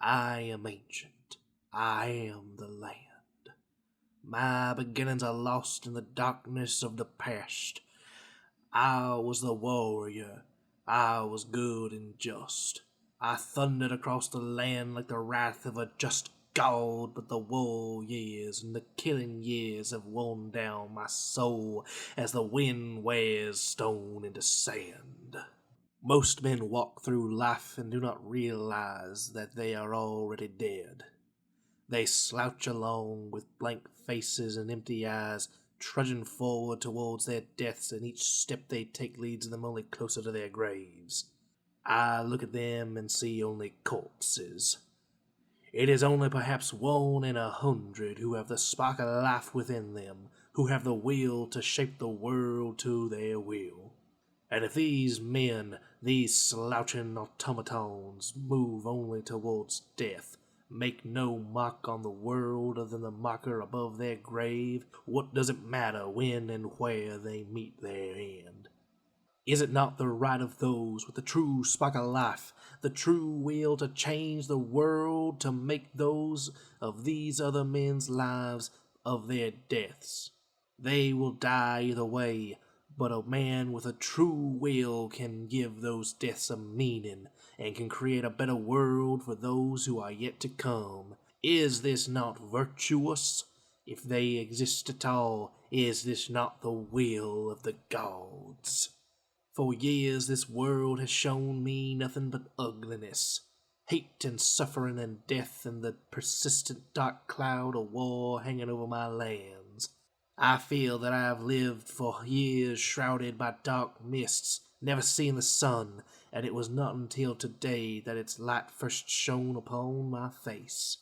I am ancient. I am the land. My beginnings are lost in the darkness of the past. I was the warrior. I was good and just. I thundered across the land like the wrath of a just God, but the war years and the killing years have worn down my soul as the wind wears stone into sand. Most men walk through life and do not realize that they are already dead. They slouch along with blank faces and empty eyes, trudging forward towards their deaths, and each step they take leads them only closer to their graves. I look at them and see only corpses. It is only perhaps 1 in 100 who have the spark of life within them, who have the will to shape the world to their will. And if these men, these slouching automatons, move only towards death, make no mark on the world other than the marker above their grave, what does it matter when and where they meet their end? Is it not the right of those with the true spark of life, the true will to change the world, to make those of these other men's lives of their deaths? They will die either way, but a man with a true will can give those deaths a meaning, and can create a better world for those who are yet to come. Is this not virtuous? If they exist at all, is this not the will of the gods? For years this world has shown me nothing but ugliness, hate and suffering and death, and the persistent dark cloud of war hanging over my lands. I feel that I have lived for years shrouded by dark mists, never seen the sun, and it was not until today that its light first shone upon my face.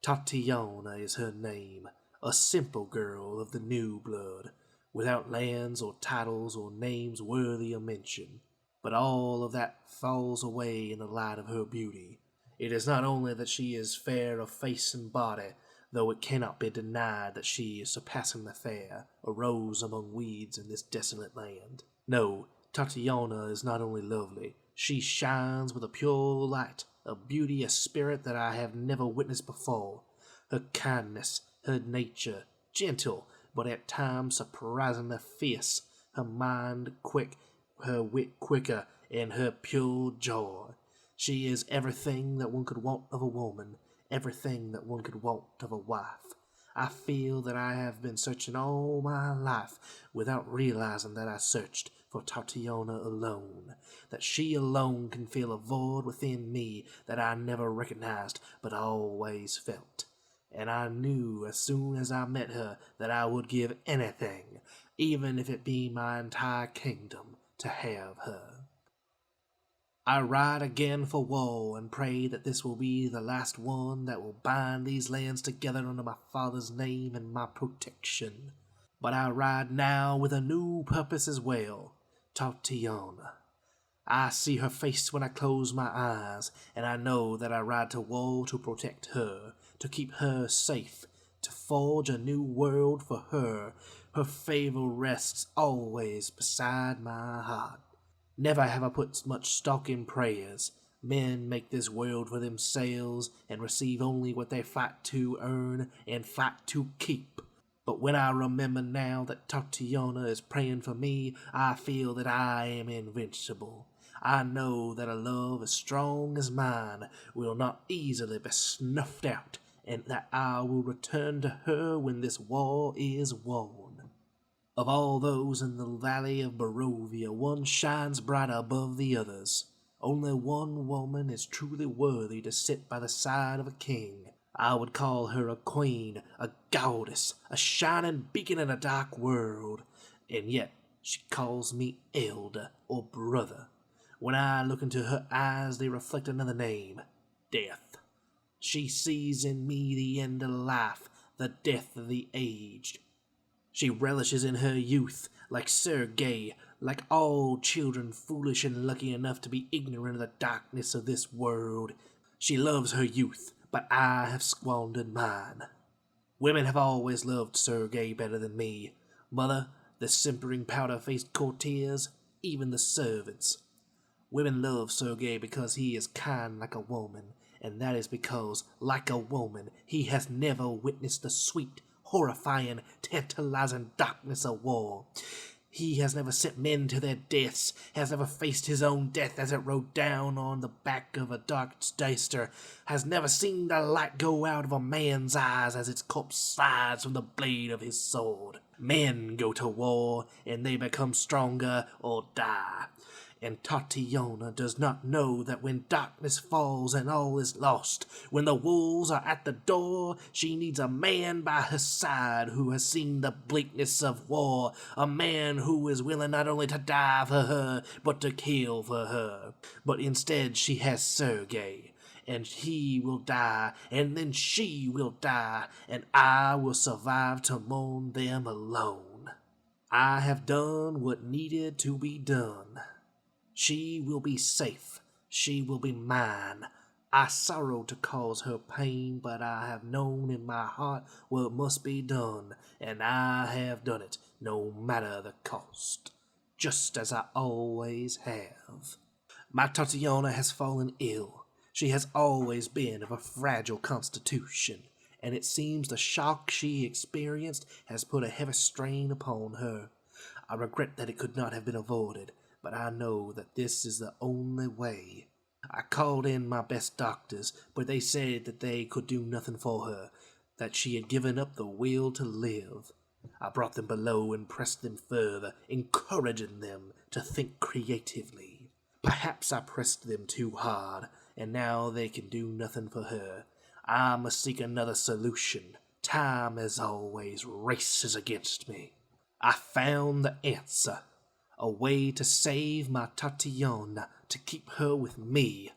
Tatiana is her name, a simple girl of the new blood, without lands or titles or names worthy of mention. But all of that falls away in the light of her beauty. It is not only that she is fair of face and body, though it cannot be denied that she is surpassingly fair, a rose among weeds in this desolate land. No, Tatiana is not only lovely, she shines with a pure light, a beauty, a spirit that I have never witnessed before. Her kindness, her nature, gentle, but at times surprisingly fierce, her mind quick, her wit quicker, and her pure joy. She is everything that one could want of a woman, everything that one could want of a wife. I feel that I have been searching all my life without realizing that I searched for Tatiana alone, that she alone can fill a void within me that I never recognized but always felt. And I knew as soon as I met her that I would give anything, even if it be my entire kingdom, to have her. I ride again for war and pray that this will be the last one that will bind these lands together under my father's name and my protection. But I ride now with a new purpose as well, Tatiana. I see her face when I close my eyes, and I know that I ride to war to protect her, to keep her safe, to forge a new world for her. Her favor rests always beside my heart. Never have I put much stock in prayers. Men make this world for themselves and receive only what they fight to earn and fight to keep. But when I remember now that Tatiana is praying for me, I feel that I am invincible. I know that a love as strong as mine will not easily be snuffed out, and that I will return to her when this war is won. Of all those in the valley of Barovia, one shines brighter above the others. Only one woman is truly worthy to sit by the side of a king. I would call her a queen, a goddess, a shining beacon in a dark world, and yet she calls me elder or brother. When I look into her eyes, they reflect another name, death. She sees in me the end of life, the death of the aged. She relishes in her youth, like Sergei, like all children foolish and lucky enough to be ignorant of the darkness of this world. She loves her youth, but I have squandered mine. Women have always loved Sergei better than me. Mother, the simpering powder-faced courtiers, even the servants. Women love Sergei because he is kind like a woman, and that is because, like a woman, he has never witnessed the sweet, horrifying, tantalizing darkness of war. He has never sent men to their deaths, has never faced his own death as it rode down on the back of a dark daster, has never seen the light go out of a man's eyes as its corpse slides from the blade of his sword. Men go to war, and they become stronger or die. And Tatiana does not know that when darkness falls and all is lost, when the wolves are at the door, she needs a man by her side who has seen the bleakness of war, a man who is willing not only to die for her, but to kill for her. But instead she has Sergei, and he will die, and then she will die, and I will survive to mourn them alone. I have done what needed to be done. She will be safe. She will be mine. I sorrow to cause her pain, but I have known in my heart what must be done, and I have done it, no matter the cost, just as I always have. My Tatiana has fallen ill. She has always been of a fragile constitution, and it seems the shock she experienced has put a heavy strain upon her. I regret that it could not have been avoided, but I know that this is the only way. I called in my best doctors, but they said that they could do nothing for her, that she had given up the will to live. I brought them below and pressed them further, encouraging them to think creatively. Perhaps I pressed them too hard, and now they can do nothing for her. I must seek another solution. Time, as always, races against me. I found the answer. A way to save my Tatiana, to keep her with me.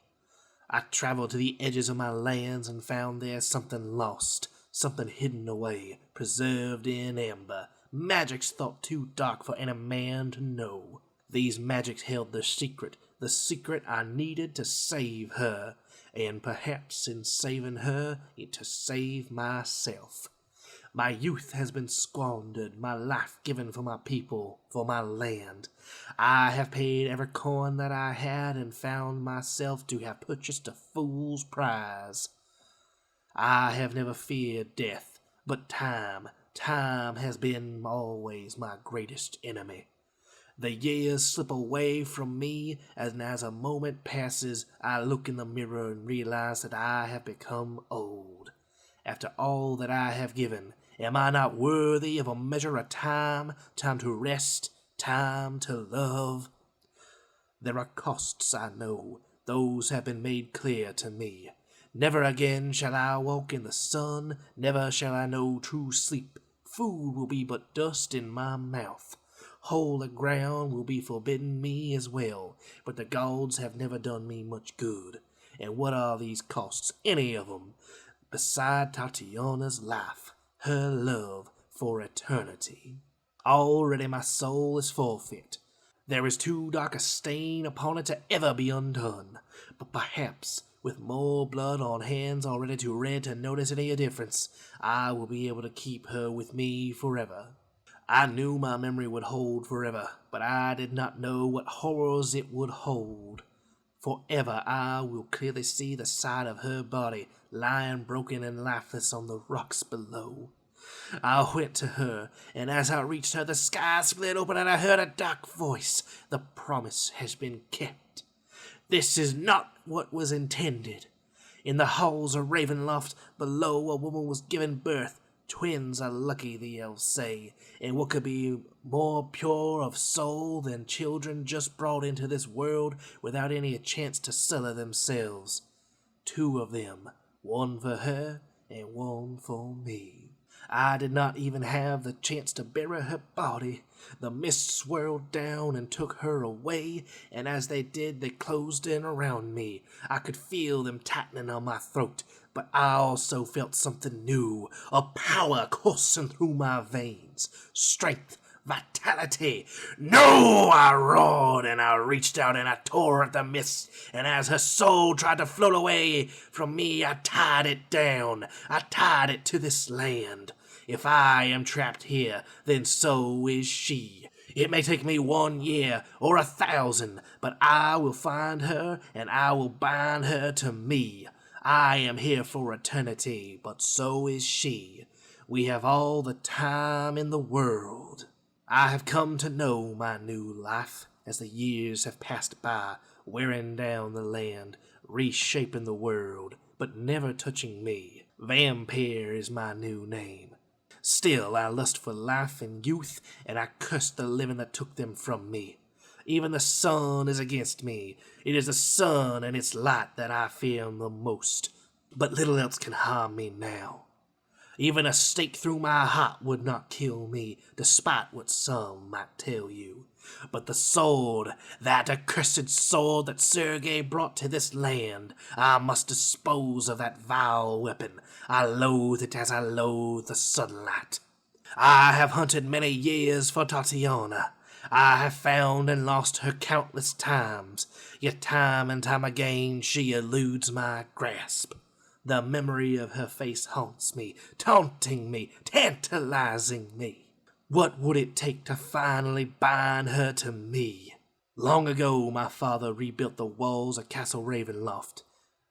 I traveled to the edges of my lands and found there something lost, something hidden away, preserved in amber, magics thought too dark for any man to know. These magics held the secret I needed to save her, and perhaps in saving her, to save myself. My youth has been squandered, my life given for my people, for my land. I have paid every coin that I had and found myself to have purchased a fool's prize. I have never feared death, but time has been always my greatest enemy. The years slip away from me, and as a moment passes, I look in the mirror and realize that I have become old. After all that I have given, am I not worthy of a measure of time, time to rest, time to love? There are costs, I know. Those have been made clear to me. Never again shall I walk in the sun. Never shall I know true sleep. Food will be but dust in my mouth. Holy ground will be forbidden me as well. But the gods have never done me much good. And what are these costs, any of them, beside Tatiana's life, her love for eternity? Already my soul is forfeit. There is too dark a stain upon it to ever be undone. But perhaps, with more blood on hands already too red to notice any difference, I will be able to keep her with me forever. I knew my memory would hold forever, but I did not know what horrors it would hold. Forever I will clearly see the side of her body lying broken and lifeless on the rocks below. I went to her, and as I reached her, the sky split open and I heard a dark voice. The promise has been kept. This is not what was intended. In the halls of Ravenloft below, a woman was given birth. Twins are lucky, the elves say, and what could be more pure of soul than children just brought into this world without any chance to sully themselves? 2 of them, one for her and one for me. I did not even have the chance to bury her body. The mist swirled down and took her away, and as they did, they closed in around me. I could feel them tightening on my throat, but I also felt something new, a power coursing through my veins, strength, vitality. No! I roared, and I reached out and I tore at the mist, and as her soul tried to float away from me, I tied it down. I tied it to this land. If I am trapped here, then so is she. It may take me 1 year or 1,000, but I will find her and I will bind her to me. I am here for eternity, but so is she. We have all the time in the world. I have come to know my new life as the years have passed by, wearing down the land, reshaping the world, but never touching me. Vampire is my new name. Still, I lust for life and youth, and I curse the living that took them from me. Even the sun is against me. It is the sun and its light that I fear the most. But little else can harm me now. Even a stake through my heart would not kill me, despite what some might tell you. But the sword, that accursed sword that Sergei brought to this land, I must dispose of that vile weapon. I loathe it as I loathe the sunlight. I have hunted many years for Tatiana. I have found and lost her countless times, yet time and time again she eludes my grasp. The memory of her face haunts me, taunting me, tantalizing me. What would it take to finally bind her to me? Long ago my father rebuilt the walls of Castle Ravenloft.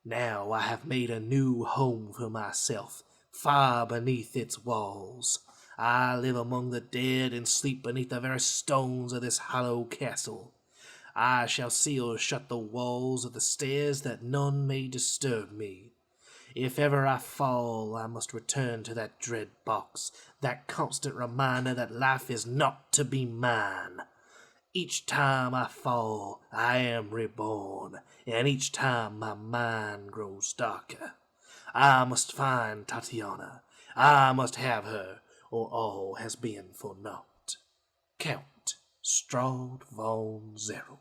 Now I have made a new home for myself, far beneath its walls. I live among the dead and sleep beneath the very stones of this hollow castle. I shall seal shut the walls of the stairs that none may disturb me. If ever I fall, I must return to that dread box, that constant reminder that life is not to be mine. Each time I fall, I am reborn, and each time my mind grows darker. I must find Tatiana. I must have her, or all has been for naught. Count Strahd von Zerov.